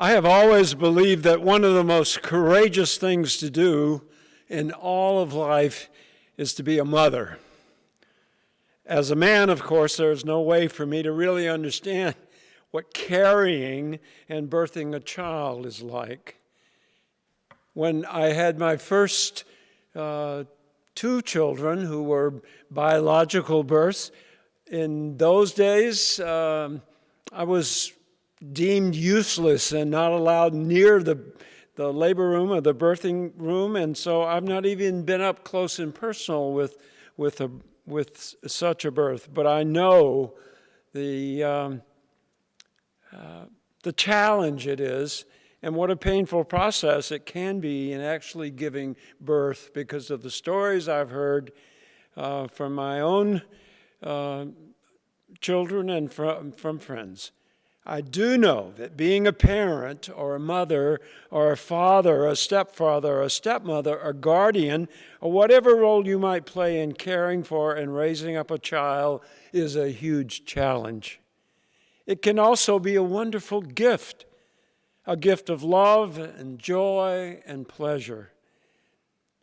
I have always believed that one of the most courageous things to do in all of life is to be a mother. As a man, of course, there's no way for me to really understand what carrying and birthing a child is like. When I had my first two children who were biological births, in those days, I was deemed useless and not allowed near the labor room or the birthing room, and so I've not even been up close and personal with such a birth. But I know the challenge it is, and what a painful process it can be in actually giving birth, because of the stories I've heard from my own children and from friends. I do know that being a parent or a mother or a father, a stepfather, or a stepmother, a guardian, or whatever role you might play in caring for and raising up a child is a huge challenge. It can also be a wonderful gift, a gift of love and joy and pleasure.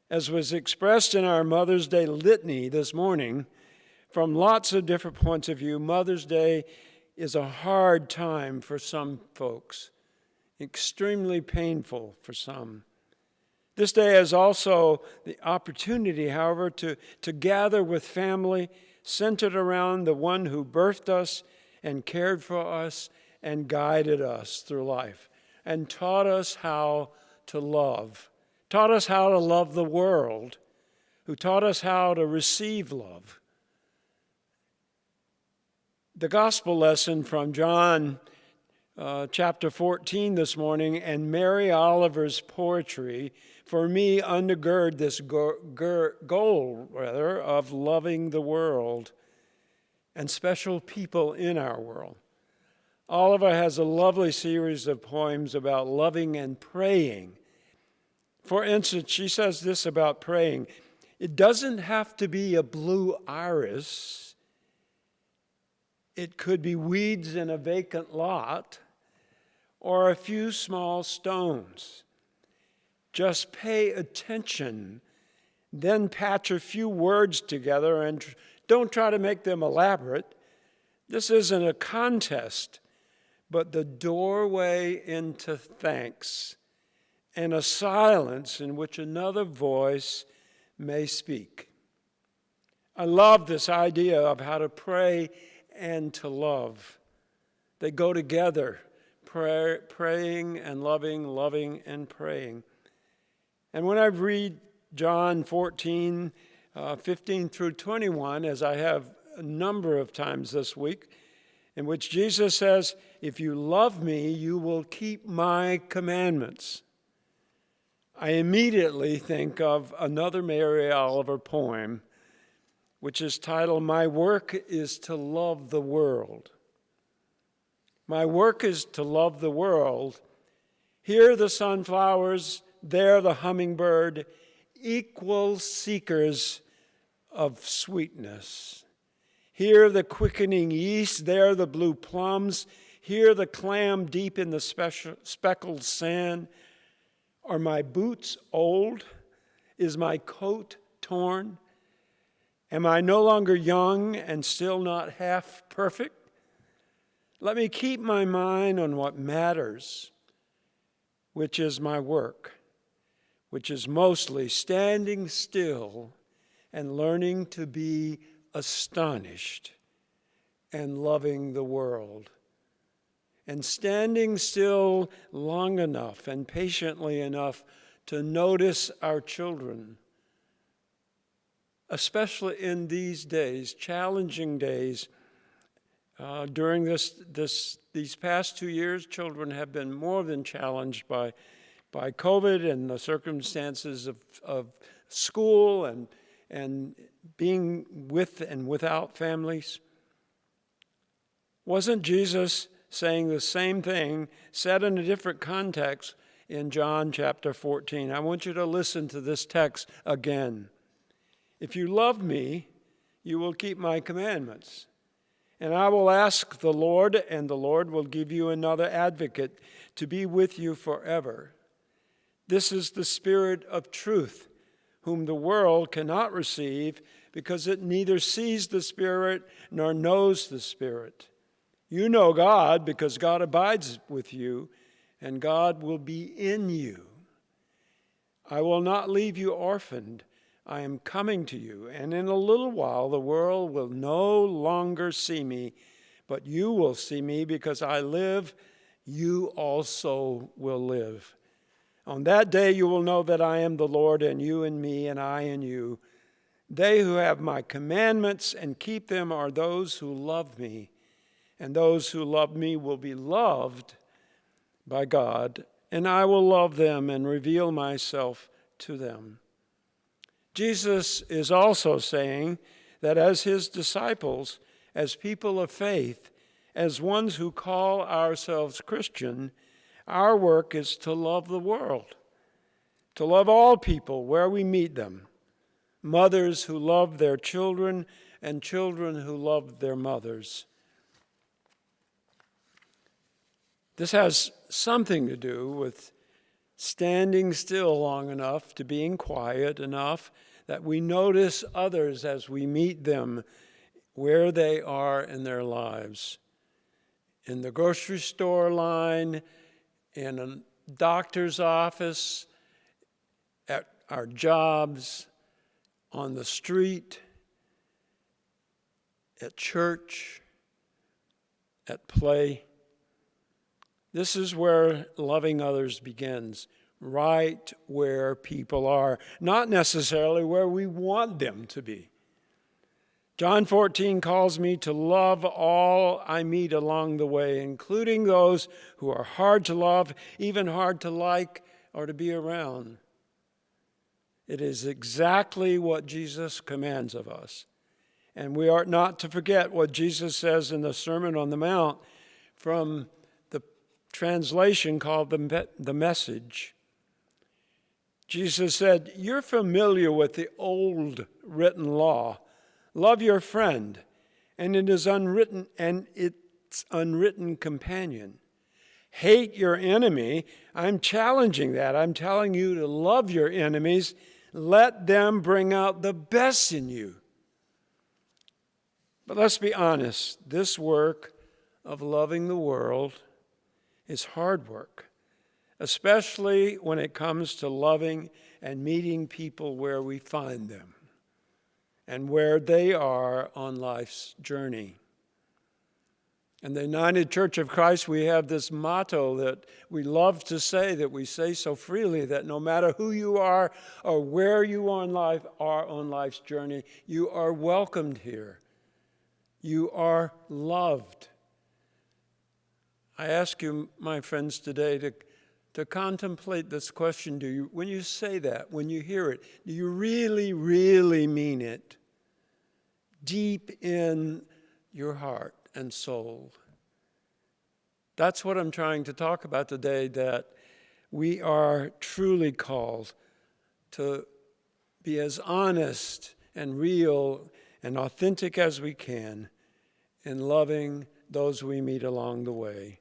As was expressed in our Mother's Day litany this morning, from lots of different points of view, Mother's Day is a hard time for some folks, extremely painful for some. This day is also the opportunity, however, to gather with family centered around the one who birthed us and cared for us and guided us through life and taught us how to love, taught us how to love the world, who taught us how to receive love. The gospel lesson from John chapter 14 this morning and Mary Oliver's poetry for me undergird this goal of loving the world and special people in our world. Oliver has a lovely series of poems about loving and praying. For instance, she says this about praying: it doesn't have to be a blue iris. It could be weeds in a vacant lot or a few small stones. Just pay attention, then patch a few words together and don't try to make them elaborate. This isn't a contest, but the doorway into thanks and a silence in which another voice may speak. I love this idea of how to pray and to love. They go together, praying and loving, loving and praying. And when I read John 14, 15 through 21, as I have a number of times this week, in which Jesus says, if you love me, you will keep my commandments, I immediately think of another Mary Oliver poem, which is titled, My Work is to Love the World. My work is to love the world. Here the sunflowers, there the hummingbird, equal seekers of sweetness. Here the quickening yeast, there the blue plums, here the clam deep in the speckled sand. Are my boots old? Is my coat torn? Am I no longer young and still not half perfect? Let me keep my mind on what matters, which is my work, which is mostly standing still and learning to be astonished and loving the world. And standing still long enough and patiently enough to notice our children, especially in these days, challenging days. During these past 2 years, children have been more than challenged by COVID and the circumstances of school and being with and without families. Wasn't Jesus saying the same thing, said in a different context, in John chapter 14? I want you to listen to this text again. If you love me, you will keep my commandments. And I will ask the Lord, and the Lord will give you another advocate to be with you forever. This is the Spirit of truth, whom the world cannot receive, because it neither sees the Spirit nor knows the Spirit. You know God, because God abides with you, and God will be in you. I will not leave you orphaned. I am coming to you, and in a little while the world will no longer see me, but you will see me, because I live, you also will live. On that day you will know that I am the Lord, and you in me, and I in you. They who have my commandments and keep them are those who love me, and those who love me will be loved by God, and I will love them and reveal myself to them. Jesus is also saying that as his disciples, as people of faith, as ones who call ourselves Christian, our work is to love the world, to love all people where we meet them, mothers who love their children and children who love their mothers. This has something to do with standing still long enough to being quiet enough that we notice others as we meet them where they are in their lives. In the grocery store line, in a doctor's office, at our jobs, on the street, at church, at play. This is where loving others begins, right where people are, not necessarily where we want them to be. John 14 calls me to love all I meet along the way, including those who are hard to love, even hard to like or to be around. It is exactly what Jesus commands of us. And we ought not to forget what Jesus says in the Sermon on the Mount from the translation called the Message. Jesus said, "You're familiar with the old written law. Love your friend and its unwritten companion. Hate your enemy." I'm challenging that. I'm telling you to love your enemies. Let them bring out the best in you. But let's be honest, this work of loving the world is hard work, especially when it comes to loving and meeting people where we find them and where they are on life's journey. In the United Church of Christ, we have this motto that we love to say, that we say so freely, that no matter who you are or where you are on life's journey, you are welcomed here. You are loved. I ask you, my friends, today to contemplate this question. When you say that, when you hear it, do you really, really mean it deep in your heart and soul? That's what I'm trying to talk about today, that we are truly called to be as honest and real and authentic as we can in loving those we meet along the way.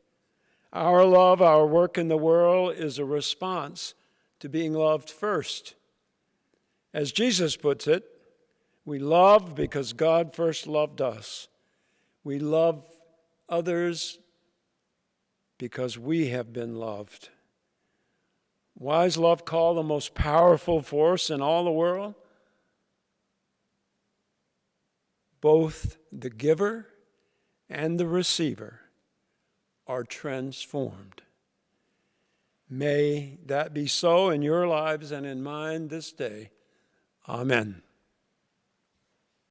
Our love, our work in the world is a response to being loved first. As Jesus puts it, we love because God first loved us. We love others because we have been loved. Why is love called the most powerful force in all the world? Both the giver and the receiver are transformed. May that be so in your lives and in mine this day. Amen.